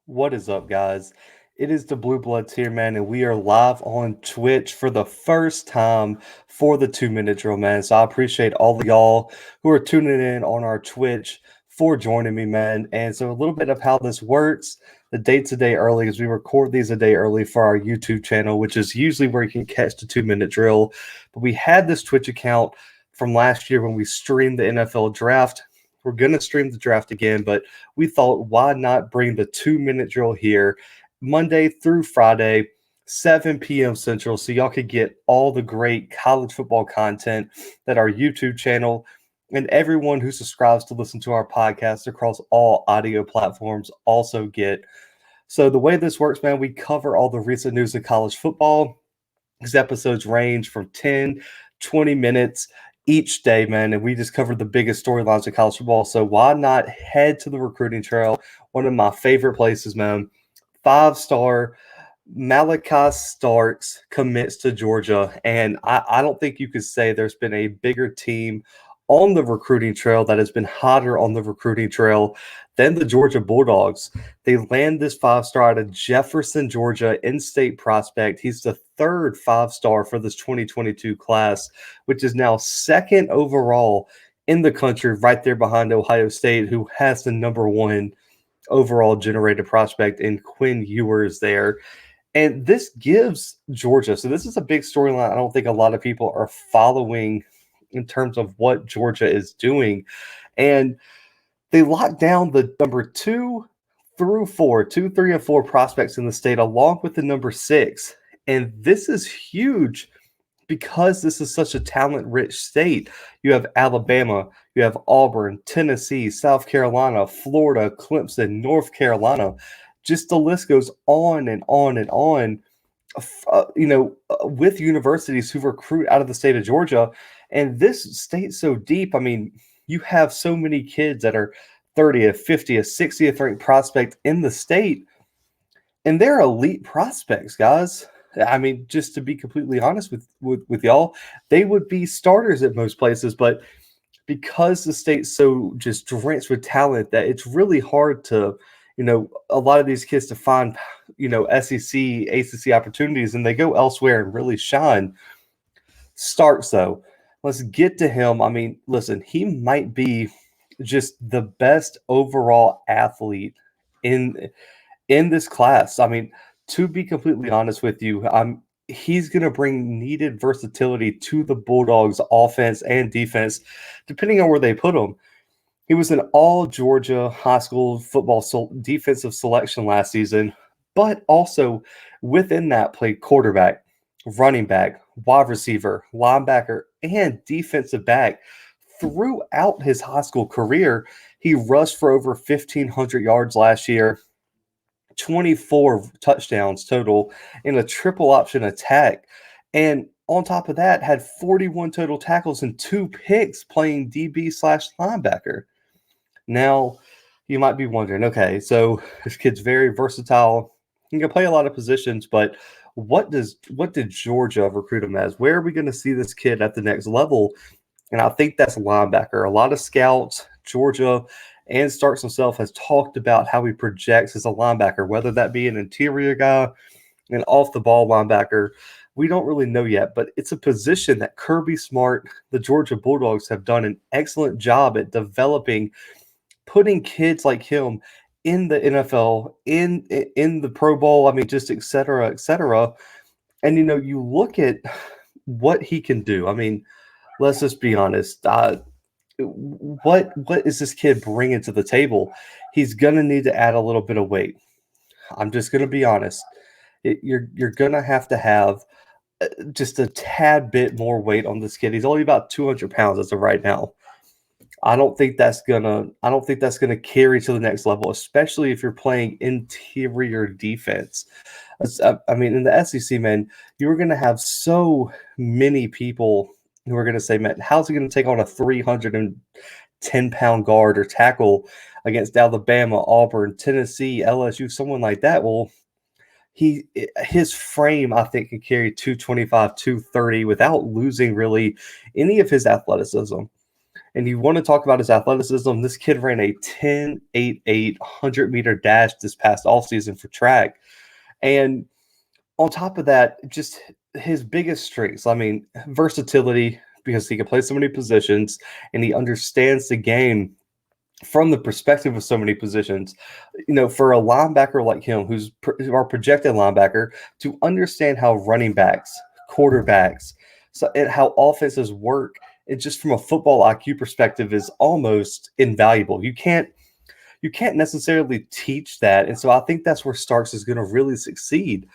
What is up, guys? It is the Bluebloods here, man, and we are live on Twitch for the first time for the 2 minute drill, man. So I appreciate all of y'all who are tuning in on our Twitch for joining me, man. And so a little bit of how this works. The date's a day early as we record these a day early for our YouTube channel, which is usually where you can catch the 2 minute drill. But we had this Twitch account from last year when we streamed the NFL draft. We're going to stream the draft again, but we thought, why not bring the 2 minute drill here Monday through Friday, 7 p.m. Central, so y'all could get all the great college football content that our YouTube channel and everyone who subscribes to listen to our podcast across all audio platforms also get. So the way this works, man, we cover all the recent news of college football. These episodes range from 10, 20 minutes each day, man, and we just covered the biggest storylines of college football. So why not head to the recruiting trail? One of my favorite places, man. 5-star Malaki Starks commits to Georgia, and I don't think you could say there's been a bigger team on the recruiting trail that has been hotter on the recruiting trail than the Georgia Bulldogs. They land this 5-star out of Jefferson, Georgia, in-state prospect. He's the third 5-star for this 2022 class, which is now second overall in the country, right there behind Ohio State, who has the number one overall generated prospect in Quinn Ewers there. And this gives Georgia, so this is a big storyline I don't think a lot of people are following in terms of what Georgia is doing. And they locked down the number 2, 3, and 4 prospects in the state, along with the number 6. And this is huge because this is such a talent-rich state. You have Alabama, you have Auburn, Tennessee, South Carolina, Florida, Clemson, North Carolina. Just the list goes on and on and on. With universities who recruit out of the state of Georgia, and this state's so deep. I mean, you have so many kids that are 30th, 50th, 60th ranked prospect in the state, and they're elite prospects, guys. I mean, just to be completely honest with y'all, they would be starters at most places, but because the state's so just drenched with talent that it's really hard to, a lot of these kids to find, SEC, ACC opportunities, and they go elsewhere and really shine. Starks, though, let's get to him. I mean, listen, he might be just the best overall athlete in this class. I mean, to be completely honest with you, he's going to bring needed versatility to the Bulldogs offense and defense, depending on where they put him. He was an all Georgia high school football defensive selection last season, but also within that played quarterback, running back, wide receiver, linebacker, and defensive back. Throughout his high school career, he rushed for over 1,500 yards last year, 24 touchdowns total in a triple option attack. And on top of that, had 41 total tackles and 2 picks playing DB/linebacker. Now, you might be wondering, okay, so this kid's very versatile. He can play a lot of positions, but what did Georgia recruit him as? Where are we going to see this kid at the next level? And I think that's linebacker. A lot of scouts, Georgia, and Starks himself has talked about how he projects as a linebacker, whether that be an interior guy, an off-the-ball linebacker. We don't really know yet, but it's a position that Kirby Smart, the Georgia Bulldogs, have done an excellent job at developing, putting kids like him in the NFL, in the Pro Bowl. I mean, just et cetera, et cetera. And, you look at what he can do. I mean, let's just be honest. What is this kid bringing to the table? He's going to need to add a little bit of weight. I'm just going to be honest. You're going to have just a tad bit more weight on this kid. He's only about 200 pounds as of right now. I don't think that's gonna carry to the next level, especially if you're playing interior defense. I mean, in the SEC, man, you're gonna have so many people who are gonna say, man, how's he gonna take on a 310-pound guard or tackle against Alabama, Auburn, Tennessee, LSU, someone like that? Well, his frame, I think, can carry 225, 230 without losing really any of his athleticism. And you want to talk about his athleticism, this kid ran a 10.88 100-meter dash this past offseason for track. And on top of that, just his biggest strengths, I mean, versatility, because he can play so many positions and he understands the game from the perspective of so many positions. For a linebacker like him, who's our projected linebacker, to understand how running backs, quarterbacks, and how offenses work, and just from a football IQ perspective, is almost invaluable. You can't necessarily teach that, and so I think that's where Starks is going to really succeed.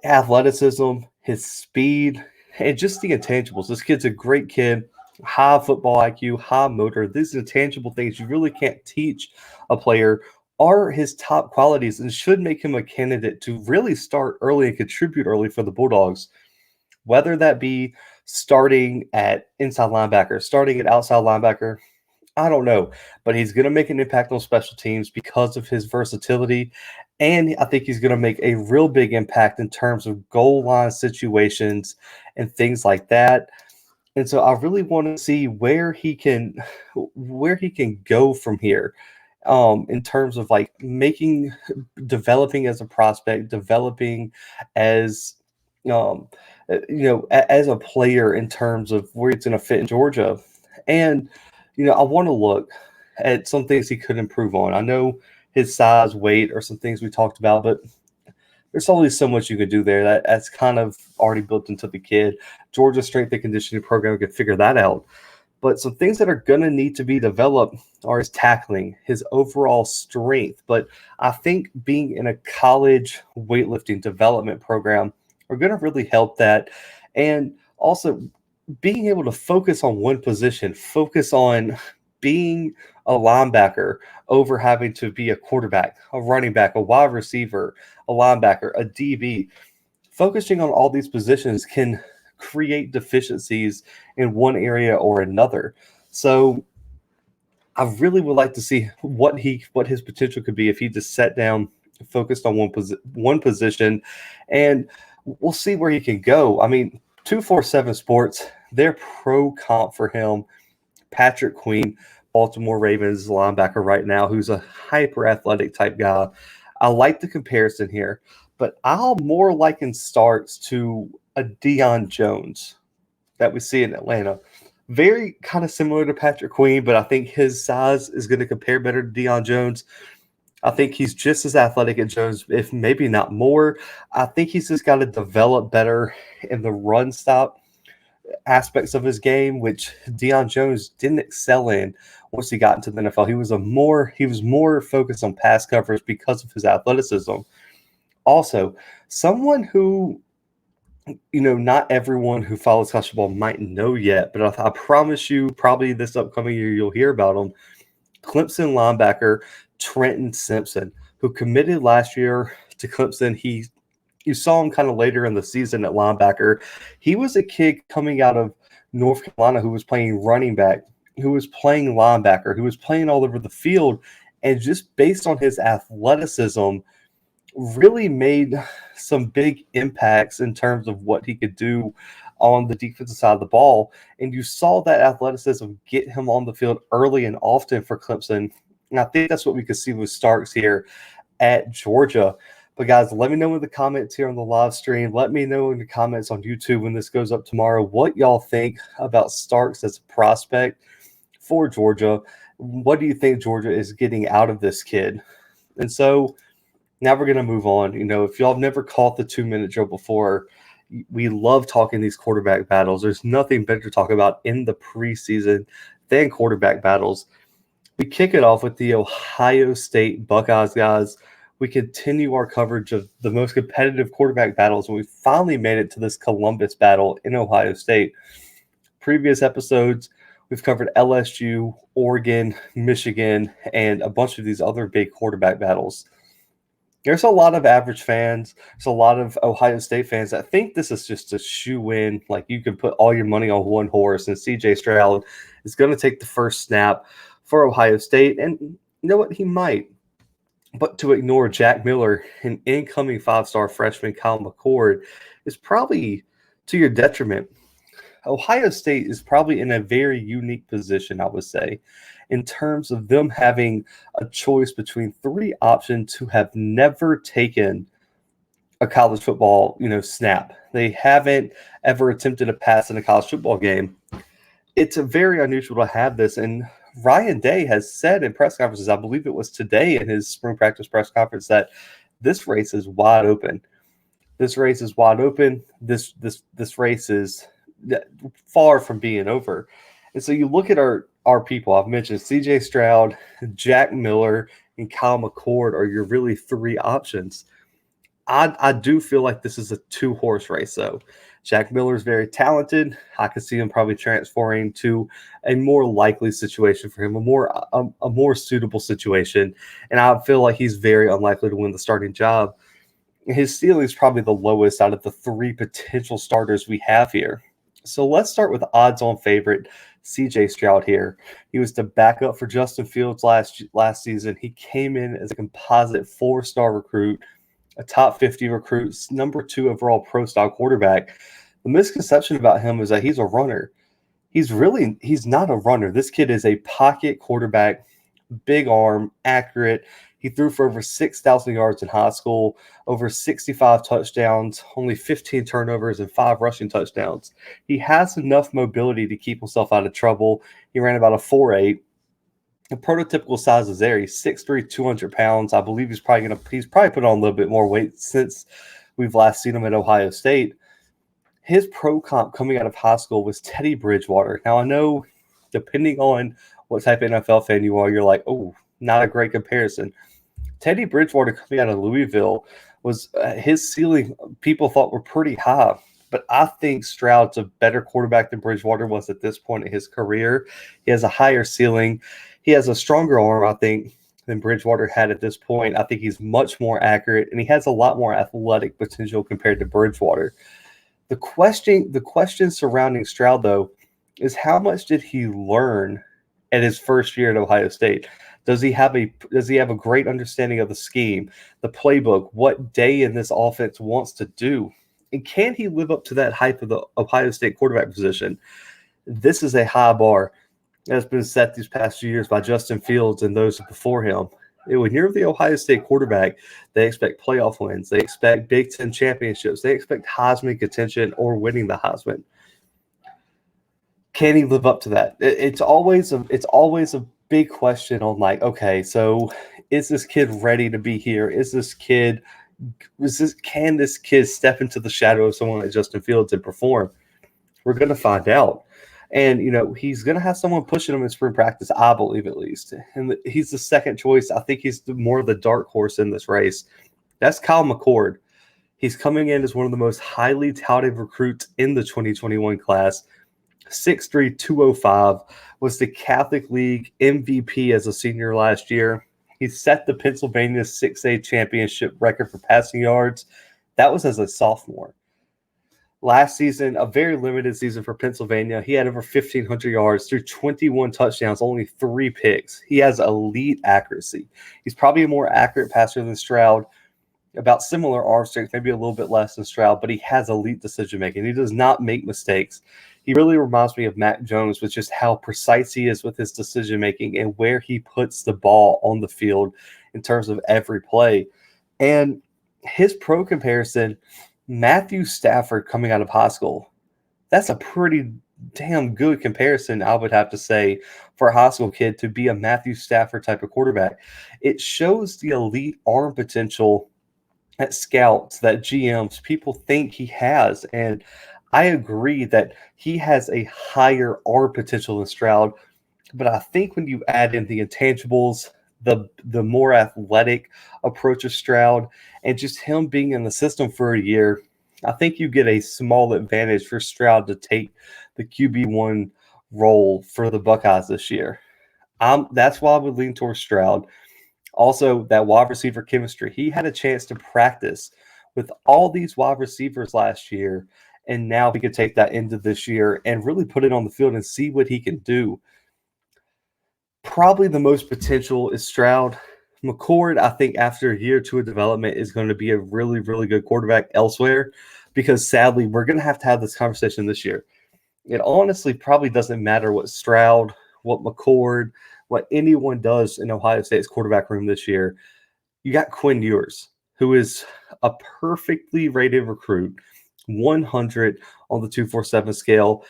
Athleticism, his speed, and just the intangibles. This kid's a great kid, high football IQ, high motor. These intangible things you really can't teach a player are his top qualities and should make him a candidate to really start early and contribute early for the Bulldogs, whether that be starting at inside linebacker, starting at outside linebacker. I don't know, but he's going to make an impact on special teams because of his versatility. And I think he's going to make a real big impact in terms of goal line situations and things like that. And so I really want to see where he can go from here, in terms of like developing as a prospect, developing as um, as a player in terms of where he's going to fit in Georgia. And I want to look at some things he could improve on. I know his size, weight are some things we talked about, but there's only so much you could do there. That's kind of already built into the kid. Georgia's strength and conditioning program could figure that out. But some things that are going to need to be developed are his tackling, his overall strength. But I think being in a college weightlifting development program are going to really help that. And also being able to focus on one position, focus on being a linebacker over having to be a quarterback, a running back, a wide receiver, a linebacker, a DB. Focusing on all these positions can create deficiencies in one area or another. So I really would like to see what his potential could be if he just sat down, focused on one position, and we'll see where he can go. I mean, 247 Sports, their pro comp for him, Patrick Queen, Baltimore Ravens linebacker right now, who's a hyper athletic type guy. I like the comparison here, but I'll more liken Starks to a Deion Jones that we see in Atlanta. Very kind of similar to Patrick Queen, but I think his size is going to compare better to Deion Jones. I think he's just as athletic as Jones, if maybe not more. I think he's just got to develop better in the run stop aspects of his game, which Deion Jones didn't excel in once he got into the NFL. He was more focused on pass coverage because of his athleticism. Also, someone who not everyone who follows college football might know yet, but I promise you, probably this upcoming year, you'll hear about him. Clemson linebacker Trenton Simpson, who committed last year to Clemson. You saw him kind of later in the season at linebacker. He was a kid coming out of North Carolina who was playing running back, who was playing linebacker, who was playing all over the field, and just based on his athleticism, really made some big impacts in terms of what he could do on the defensive side of the ball. And you saw that athleticism get him on the field early and often for Clemson. And I think that's what we could see with Starks here at Georgia. But guys, let me know in the comments here on the live stream. Let me know in the comments on YouTube when this goes up tomorrow what y'all think about Starks as a prospect for Georgia. What do you think Georgia is getting out of this kid? And so now we're going to move on. If y'all have never caught the 2-minute drill before, we love talking these quarterback battles. There's nothing better to talk about in the preseason than quarterback battles. We kick it off with the Ohio State Buckeyes, guys. We continue our coverage of the most competitive quarterback battles, and we finally made it to this Columbus battle in Ohio State. Previous episodes, we've covered LSU, Oregon, Michigan, and a bunch of these other big quarterback battles. There's a lot of average fans. There's a lot of Ohio State fans that think this is just a shoe-in. Like, you can put all your money on one horse, and C.J. Stroud is going to take the first snap for Ohio State. And you know what? He might. But to ignore Jack Miller and incoming 5-star freshman Kyle McCord is probably to your detriment. Ohio State is probably in a very unique position, I would say, in terms of them having a choice between three options who have never taken a college football, snap. They haven't ever attempted a pass in a college football game. It's very unusual to have this, and Ryan Day has said in press conferences, I believe it was today in his spring practice press conference, that this race is wide open. This race is wide open. This race is far from being over. And so you look at our people. I've mentioned C.J. Stroud, Jack Miller, and Kyle McCord are your really three options. I do feel like this is a two-horse race, though. Jack Miller is very talented. I could see him probably transferring to a more likely situation for him, a more suitable situation. And I feel like he's very unlikely to win the starting job. His ceiling is probably the lowest out of the three potential starters we have here. So let's start with odds-on favorite C.J. Stroud here. He was the backup for Justin Fields last season. He came in as a composite 4-star recruit, a top 50 recruit, number 2 overall pro-style quarterback. The misconception about him is that he's a runner. He's not a runner. This kid is a pocket quarterback, big arm, accurate. He threw for over 6,000 yards in high school, over 65 touchdowns, only 15 turnovers, and 5 rushing touchdowns. He has enough mobility to keep himself out of trouble. He ran about a 4.8. The prototypical size is there. He's 6'3", 200 pounds. I believe he's probably put on a little bit more weight since we've last seen him at Ohio State. His pro comp coming out of high school was Teddy Bridgewater. Now, I know depending on what type of NFL fan you are, you're like, oh, not a great comparison. Teddy Bridgewater coming out of Louisville was his ceiling people thought were pretty high. But I think Stroud's a better quarterback than Bridgewater was at this point in his career. He has a higher ceiling. He has a stronger arm, I think, than Bridgewater had at this point. I think he's much more accurate, and he has a lot more athletic potential compared to Bridgewater. The question surrounding Stroud, though, is how much did he learn at his first year at Ohio State? Does he have a great understanding of the scheme, the playbook, what Day in this offense wants to do? And can he live up to that hype of the Ohio State quarterback position? This is a high bar that has been set these past few years by Justin Fields and those before him. When you're the Ohio State quarterback, they expect playoff wins. They expect Big Ten championships. They expect Heisman contention or winning the Heisman. Can he live up to that? It's always a big question on, like, okay, so is this kid ready to be here? Can this kid step into the shadow of someone like Justin Fields and perform? We're going to find out. And, he's going to have someone pushing him in spring practice, I believe, at least. And he's the second choice. I think he's more of the dark horse in this race. That's Kyle McCord. He's coming in as one of the most highly touted recruits in the 2021 class. 6'3", 205, was the Catholic League MVP as a senior last year. He set the Pennsylvania 6A championship record for passing yards. That was as a sophomore. Last season, a very limited season for Pennsylvania. He had over 1,500 yards, threw 21 touchdowns, only 3 picks. He has elite accuracy. He's probably a more accurate passer than Stroud, about similar arm strength, maybe a little bit less than Stroud, but he has elite decision-making. He does not make mistakes. He really reminds me of Mac Jones with just how precise he is with his decision-making and where he puts the ball on the field in terms of every play. And his pro comparison, Matthew Stafford coming out of high school, that's a pretty damn good comparison, I would have to say, for a high school kid to be a Matthew Stafford type of quarterback. It shows the elite arm potential that scouts, that GMs, people think he has. And I agree that he has a higher arm potential than Stroud. But I think when you add in the intangibles, the more athletic approach of Stroud, and just him being in the system for a year, I think you get a small advantage for Stroud to take the QB1 role for the Buckeyes this year. That's why I would lean towards Stroud. Also, that wide receiver chemistry. He had a chance to practice with all these wide receivers last year, and now he could take that into this year and really put it on the field and see what he can do. Probably the most potential is Stroud. McCord, I think after a year or two of development, is going to be a really, really good quarterback elsewhere, because sadly, we're going to have this conversation this year. it honestly probably doesn't matter what Stroud, what McCord, what anyone does in Ohio State's quarterback room this year. You got Quinn Ewers, who is a perfectly rated recruit, 100 on the 247 scale.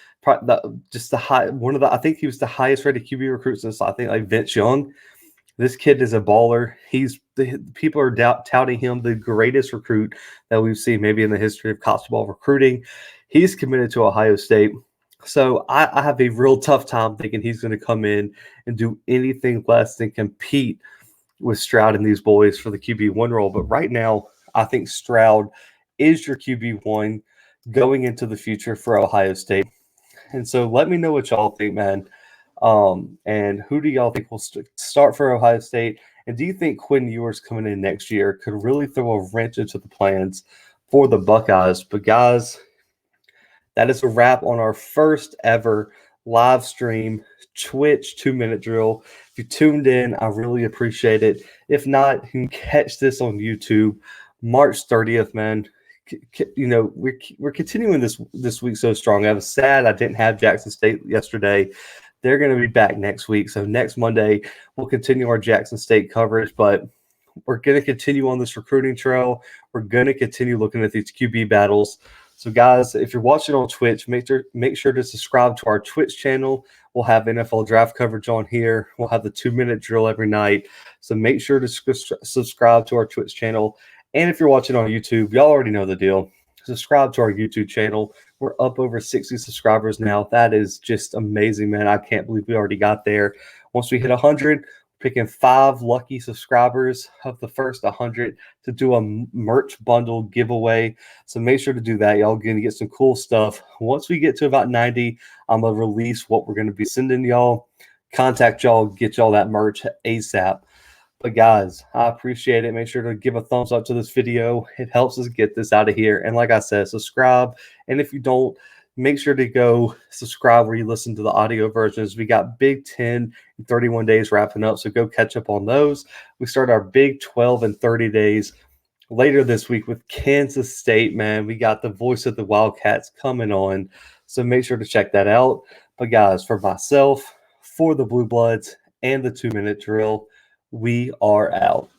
Just the high one of the I think he was the highest rated QB recruit since I think like Vince Young. This kid is a baller. People are touting him the greatest recruit that we've seen maybe in the history of college football recruiting. He's committed to Ohio State. So I have a real tough time thinking he's going to come in and do anything less than compete with Stroud and these boys for the QB1 role. But right now, I think Stroud is your QB1 going into the future for Ohio State. And so let me know what y'all think, man. And who do y'all think will start for Ohio State? And do you think Quinn Ewers coming in next year could really throw a wrench into the plans for the Buckeyes? But guys, that is a wrap on our first ever live stream Twitch 2-minute drill. If you tuned in, I really appreciate it. If not, you can catch this on YouTube March 30th, man. You know, we're continuing this week so strong. I was sad I didn't have Jackson State yesterday. They're going to be back next week. So next Monday, we'll continue our Jackson State coverage, but we're going to continue on this recruiting trail. We're going to continue looking at these QB battles. So guys, if you're watching on Twitch, make sure to subscribe to our Twitch channel. We'll have NFL draft coverage on here. We'll have the 2-minute drill every night. So make sure to subscribe to our Twitch channel. And if you're watching on YouTube, y'all already know the deal. Subscribe to our YouTube channel. We're up over 60 subscribers now. That is just amazing, man. I can't believe we already got there. Once we hit 100, picking 5 lucky subscribers of the first 100 to do a merch bundle giveaway. So make sure to do that. Y'all going to get some cool stuff. Once we get to about 90, I'm going to release what we're going to be sending y'all. Contact y'all, get y'all that merch ASAP. But guys, I appreciate it. Make sure to give a thumbs up to this video. It helps us get this out of here. And like I said, subscribe. And if you don't, make sure to go subscribe where you listen to the audio versions. We got Big 10 and 31 days wrapping up, so go catch up on those. We start our Big 12 and 30 days later this week with Kansas State, man. We got the voice of the Wildcats coming on, so make sure to check that out. But guys, for myself, for the Blue Bloods, and the 2-minute drill, we are out.